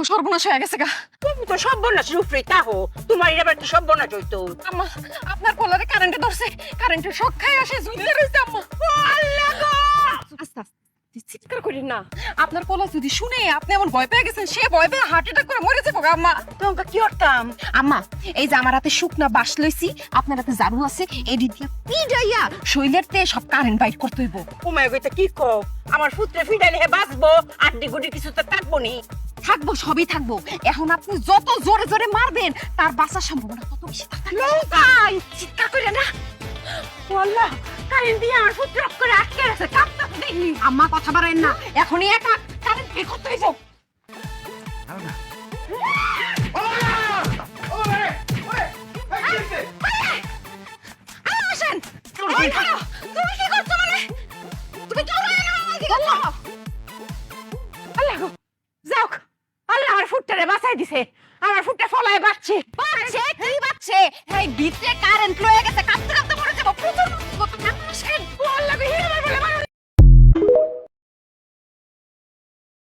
গো সর্বনাশ হয়ে গেছে গা। তুমি তো সর্বনাশ রূপরে তাহো, তোমার এবার কি সর্বনাশ হইতো? আম্মা আপনার পোলারে কারেন্টে ধরছে, কারেন্টের শক খাই আসে ঝুলে রইছে আম্মা। আল্লাহ গো! আস্তে আস্তে চিৎকার করেন না, আপনার পোলা যদি শুনে আপনি এমন ভয় পেয়ে গেছেন, সে ভয় পেয়ে হার্ট অ্যাটাক করে মরে যাবো গা আম্মা। তোমাকে কি করতাম? আম্মা এই যে আমার হাতে শুকনা বাঁশ লইছি, আপনার হাতে ঝাড়ু আছে, এডি দিয়া পিডাইয়া শৈলের তে সব কারেন্ট বাইট করতে হইব। উমায় গইতে কি কও? আমার পুত্রে ফিডাইলে হে বাঁচবো, আড্ডি গুডি কিছু তো থাকবো নি। থাকবো, সবই থাকবো। এখন আপনি যত জোরে জোরে মারবেন তার বাঁচার সম্ভাবনা তত বেশি থাকবে। নৌকাই চিৎকার করে না। ও আল্লাহ, কারেন্ট দিয়ে আমার পুত্র করে আটকে আছে, কাঁপতে দেখি। আম্মা কথা বাড়াইন না, এখনই একা কারেন্ট বের করতে হইব। আসেন। ওই খাও, তুমি কি করছো মানে? তুমি তো ওরে আমার দিকে আল্লাহ। আল্লাহ গো, যাও, আল্লাহ আমার ফুটটারে বাঁচাই দিছে। আমার ফুটটা ফলায় বাঁচছে। বাচ্চে কি বাচ্চে? এই ভিতরে কারেন্ট লয়ে গেছে,